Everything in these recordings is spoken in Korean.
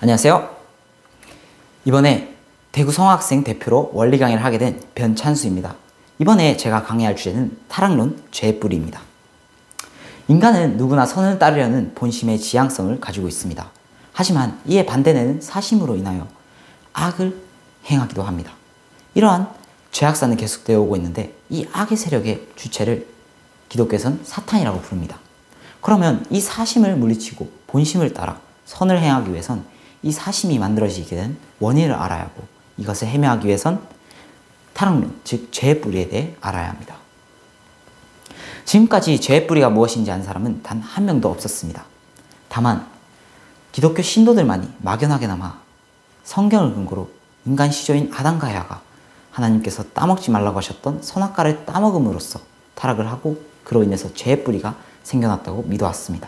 안녕하세요. 이번에 대구 성악생 대표로 원리 강의를 하게 된 변찬수입니다. 이번에 제가 강의할 주제는 타락론 죄의 뿌리입니다. 인간은 누구나 선을 따르려는 본심의 지향성을 가지고 있습니다. 하지만 이에 반대되는 사심으로 인하여 악을 행하기도 합니다. 이러한 죄악사는 계속되어 오고 있는데 이 악의 세력의 주체를 기독교에서는 사탄이라고 부릅니다. 그러면 이 사심을 물리치고 본심을 따라 선을 행하기 위해선 이 사심이 만들어지게 된 원인을 알아야 하고 이것을 해명하기 위해선 타락론, 즉 죄의 뿌리에 대해 알아야 합니다. 지금까지 죄의 뿌리가 무엇인지 아는 사람은 단 한 명도 없었습니다. 다만 기독교 신도들만이 막연하게나마 성경을 근거로 인간 시조인 아담과 헤아가 하나님께서 따먹지 말라고 하셨던 선악과를 따먹음으로써 타락을 하고 그로 인해서 죄의 뿌리가 생겨났다고 믿어왔습니다.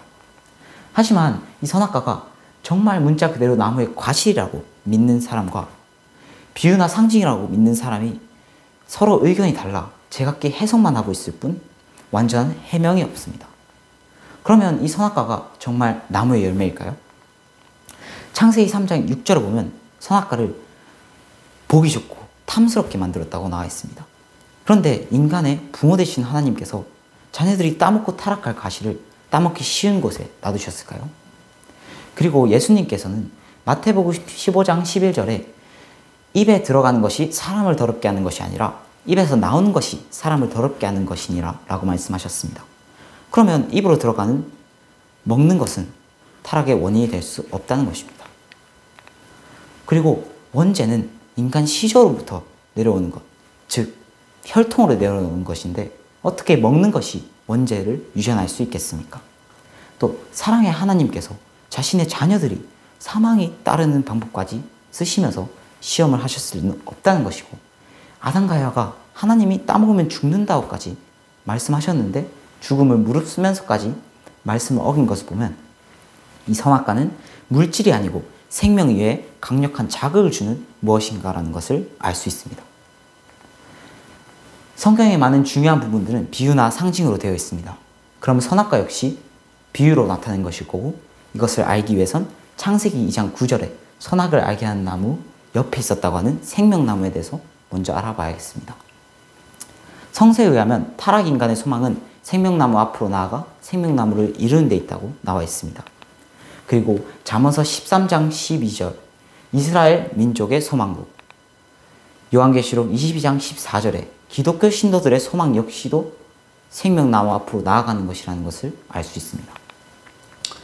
하지만 이 선악과가 정말 문자 그대로 나무의 과실이라고 믿는 사람과 비유나 상징이라고 믿는 사람이 서로 의견이 달라 제각기 해석만 하고 있을 뿐 완전한 해명이 없습니다. 그러면 이 선악과가 정말 나무의 열매일까요? 창세기 3장 6절을 보면 선악과를 보기 좋고 탐스럽게 만들었다고 나와 있습니다. 그런데 인간의 부모 되신 하나님께서 자녀들이 따먹고 타락할 과실을 따먹기 쉬운 곳에 놔두셨을까요? 그리고 예수님께서는 마태복음 15장 11절에 입에 들어가는 것이 사람을 더럽게 하는 것이 아니라 입에서 나오는 것이 사람을 더럽게 하는 것이니라 라고 말씀하셨습니다. 그러면 입으로 들어가는 먹는 것은 타락의 원인이 될 수 없다는 것입니다. 그리고 원죄는 인간 시조로부터 내려오는 것, 즉 혈통으로 내려오는 것인데 어떻게 먹는 것이 원죄를 유전할 수 있겠습니까? 또 사랑의 하나님께서 자신의 자녀들이 사망이 따르는 방법까지 쓰시면서 시험을 하셨을 리는 없다는 것이고 아담과 헤아가 하나님이 따먹으면 죽는다고까지 말씀하셨는데 죽음을 무릅쓰면서까지 말씀을 어긴 것을 보면 이 선악과는 물질이 아니고 생명 위에 강력한 자극을 주는 무엇인가라는 것을 알 수 있습니다. 성경의 많은 중요한 부분들은 비유나 상징으로 되어 있습니다. 그럼 선악과 역시 비유로 나타낸 것일 거고 이것을 알기 위해선 창세기 2장 9절에 선악을 알게 하는 나무 옆에 있었다고 하는 생명나무에 대해서 먼저 알아봐야겠습니다. 성서에 의하면 타락 인간의 소망은 생명나무 앞으로 나아가 생명나무를 이루는 데 있다고 나와 있습니다. 그리고 잠언서 13장 12절 이스라엘 민족의 소망국, 요한계시록 22장 14절에 기독교 신도들의 소망 역시도 생명나무 앞으로 나아가는 것이라는 것을 알 수 있습니다.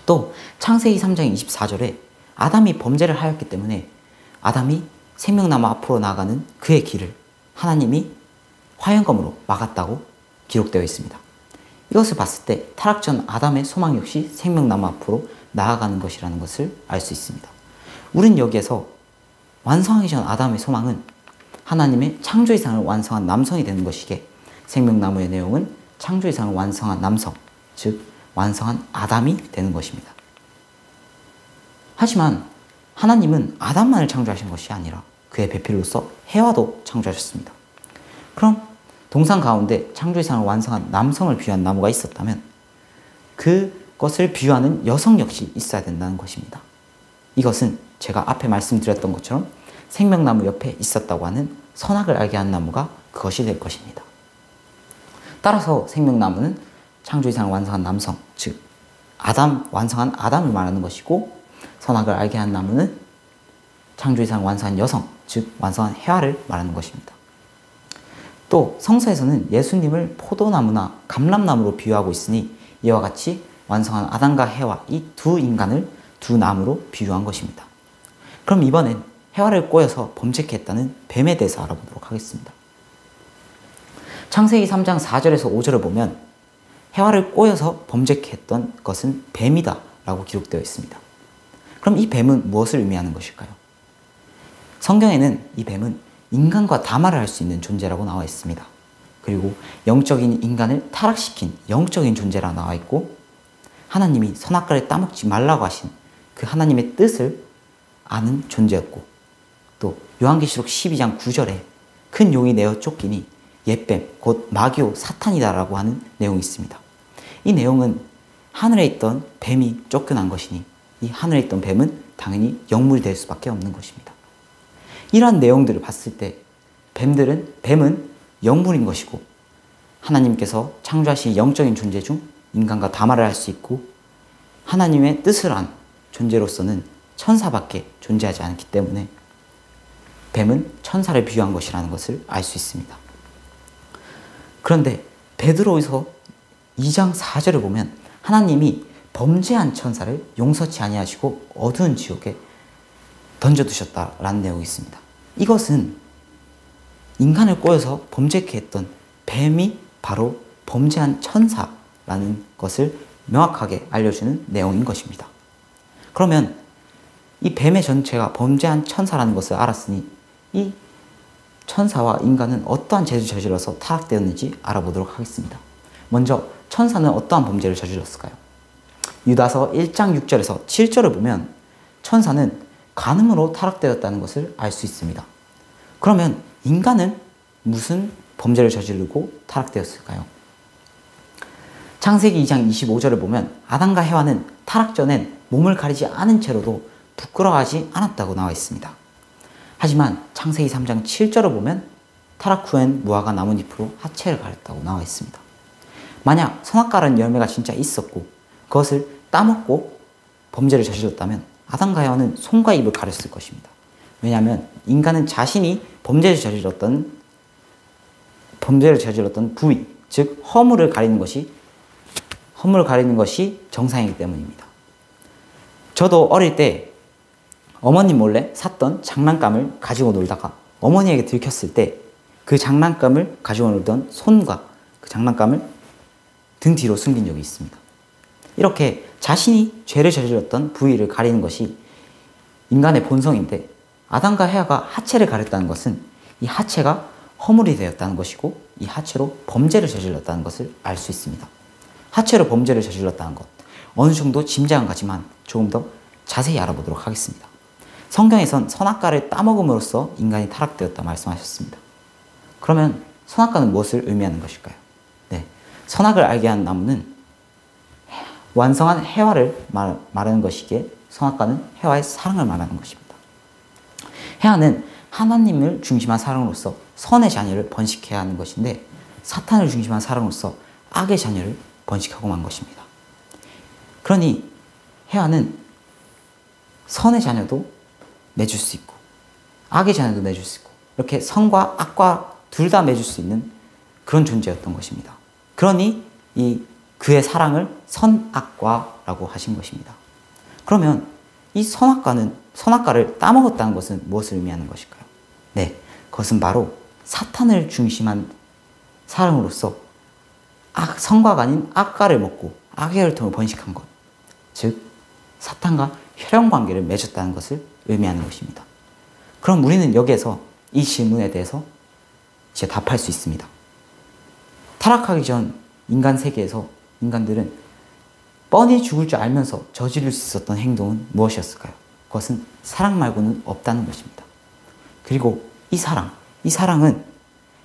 또 창세기 3장 24절에 아담이 범죄를 하였기 때문에 아담이 생명나무 앞으로 나아가는 그의 길을 하나님이 화영검으로 막았다고 기록되어 있습니다. 이것을 봤을 때 타락 전 아담의 소망 역시 생명나무 앞으로 나아가는 것이라는 것을 알 수 있습니다. 우린 여기에서 완성하기 전 아담의 소망은 하나님의 창조 이상을 완성한 남성이 되는 것이기에 생명나무의 내용은 창조 이상을 완성한 남성, 즉 완성한 아담이 되는 것입니다. 하지만 하나님은 아담만을 창조하신 것이 아니라 그의 배필로서 헤와도 창조하셨습니다. 그럼 동산 가운데 창조 이상을 완성한 남성을 비유한 나무가 있었다면 그것을 비유하는 여성 역시 있어야 된다는 것입니다. 이것은 제가 앞에 말씀드렸던 것처럼 생명나무 옆에 있었다고 하는 선악을 알게 하는 나무가 그것이 될 것입니다. 따라서 생명나무는 창조 이상을 완성한 남성, 즉 완성한 아담을 말하는 것이고 선악을 알게 한 나무는 창조 이상을 완성한 여성, 즉 완성한 헤와를 말하는 것입니다. 또 성서에서는 예수님을 포도나무나 감람나무로 비유하고 있으니 이와 같이 완성한 아담과 헤와 이 두 인간을 두 나무로 비유한 것입니다. 그럼 이번엔 헤와를 꼬여서 범죄케 했다는 뱀에 대해서 알아보도록 하겠습니다. 창세기 3장 4절에서 5절을 보면 헤와를 꼬여서 범죄케 했던 것은 뱀이다 라고 기록되어 있습니다. 그럼 이 뱀은 무엇을 의미하는 것일까요? 성경에는 이 뱀은 인간과 담화를 할 수 있는 존재라고 나와 있습니다. 그리고 영적인 인간을 타락시킨 영적인 존재라 나와 있고 하나님이 선악과를 따먹지 말라고 하신 그 하나님의 뜻을 아는 존재였고 또 요한계시록 12장 9절에 큰 용이 내어 쫓기니 옛뱀 곧 마귀오 사탄이다라고 하는 내용이 있습니다. 이 내용은 하늘에 있던 뱀이 쫓겨난 것이니 이 하늘에 있던 뱀은 당연히 영물이 될 수밖에 없는 것입니다. 이러한 내용들을 봤을 때 뱀은 영물인 것이고 하나님께서 창조하신 영적인 존재 중 인간과 담화를 할 수 있고 하나님의 뜻을 한 존재로서는 천사밖에 존재하지 않기 때문에 뱀은 천사를 비유한 것이라는 것을 알 수 있습니다. 그런데 베드로후서 2장 4절을 보면 하나님이 범죄한 천사를 용서치 아니하시고 어두운 지옥에 던져두셨다라는 내용이 있습니다. 이것은 인간을 꼬여서 범죄케 했던 뱀이 바로 범죄한 천사라는 것을 명확하게 알려주는 내용인 것입니다. 그러면 이 뱀의 전체가 범죄한 천사라는 것을 알았으니 이 천사와 인간은 어떠한 죄를 저질러서 타락되었는지 알아보도록 하겠습니다. 먼저 천사는 어떠한 범죄를 저질렀을까요? 유다서 1장 6절에서 7절을 보면 천사는 간음으로 타락되었다는 것을 알 수 있습니다. 그러면 인간은 무슨 범죄를 저지르고 타락되었을까요? 창세기 2장 25절을 보면 아담과 해와는 타락 전엔 몸을 가리지 않은 채로도 부끄러워하지 않았다고 나와 있습니다. 하지만 창세기 3장 7절을 보면 타락 후엔 무화과 나뭇잎으로 하체를 가렸다고 나와 있습니다. 만약 선악과라는 열매가 진짜 있었고 그것을 따먹고 범죄를 저질렀다면 아담과 해와는 손과 입을 가렸을 것입니다. 왜냐하면 인간은 자신이 범죄를 저질렀던 부위, 즉 허물을 가리는 것이 정상이기 때문입니다. 저도 어릴 때 어머님 몰래 샀던 장난감을 가지고 놀다가 어머니에게 들켰을 때 그 장난감을 가지고 놀던 손과 그 장난감을 등 뒤로 숨긴 적이 있습니다. 이렇게 자신이 죄를 저질렀던 부위를 가리는 것이 인간의 본성인데 아담과 해와가 하체를 가렸다는 것은 이 하체가 허물이 되었다는 것이고 이 하체로 범죄를 저질렀다는 것을 알 수 있습니다. 하체로 범죄를 저질렀다는 것, 어느 정도 짐작은 가지만 조금 더 자세히 알아보도록 하겠습니다. 성경에선 선악과를 따먹음으로써 인간이 타락되었다 말씀하셨습니다. 그러면 선악과는 무엇을 의미하는 것일까요? 네, 선악을 알게 한 나무는 완성한 해와를 말하는 것이기에 선악과는 해와의 사랑을 말하는 것입니다. 해와는 하나님을 중심한 사랑으로서 선의 자녀를 번식해야 하는 것인데 사탄을 중심한 사랑으로서 악의 자녀를 번식하고 만 것입니다. 그러니 해와는 선의 자녀도 맺을 수 있고 악의 자녀도 맺을 수 있고 이렇게 선과 악과 둘 다 맺을 수 있는 그런 존재였던 것입니다. 그러니 그의 사랑을 선악과라고 하신 것입니다. 그러면 이 선악과를 따먹었다는 것은 무엇을 의미하는 것일까요? 네, 그것은 바로 사탄을 중심한 사랑으로서 선과가 아닌 악과를 먹고 악의 혈통을 번식한 것, 즉 사탄과 혈연관계를 맺었다는 것을 의미하는 것입니다. 그럼 우리는 여기에서 이 질문에 대해서 이제 답할 수 있습니다. 타락하기 전 인간 세계에서 인간들은 뻔히 죽을 줄 알면서 저지를 수 있었던 행동은 무엇이었을까요? 그것은 사랑 말고는 없다는 것입니다. 그리고 이 사랑은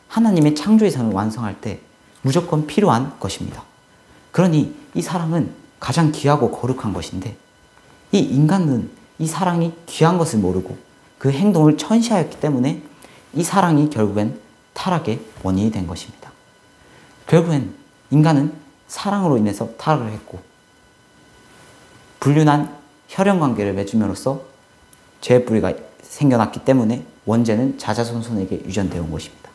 하나님의 창조의 선을 완성할 때 무조건 필요한 것입니다. 그러니 이 사랑은 가장 귀하고 거룩한 것인데 이 인간은 이 사랑이 귀한 것을 모르고 그 행동을 천시하였기 때문에 이 사랑이 결국엔 타락의 원인이 된 것입니다. 결국엔 인간은 사랑으로 인해서 타락을 했고 불륜한 혈연관계를 맺음으로써 죄의 뿌리가 생겨났기 때문에 원죄는 자자손손에게 유전되어 온 것입니다.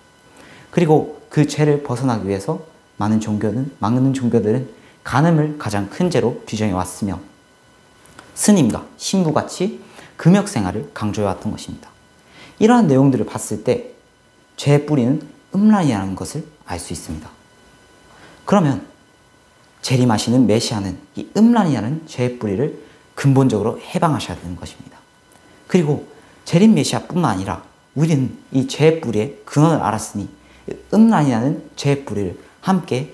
그리고 그 죄를 벗어나기 위해서 많은 종교들은 간음을 가장 큰 죄로 규정해 왔으며 스님과 신부같이 금욕 생활을 강조해 왔던 것입니다. 이러한 내용들을 봤을 때 죄의 뿌리는 음란이라는 것을 알 수 있습니다. 그러면 재림하시는 메시아는 이 음란이라는 죄의 뿌리를 근본적으로 해방하셔야 되는 것입니다. 그리고 재림 메시아뿐만 아니라 우리는 이 죄의 뿌리의 근원을 알았으니 음란이라는 죄의 뿌리를 함께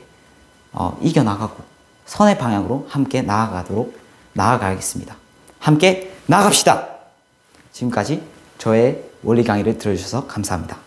이겨나가고 선의 방향으로 함께 나아가야겠습니다. 함께 나아갑시다. 지금까지 저의 원리 강의를 들어주셔서 감사합니다.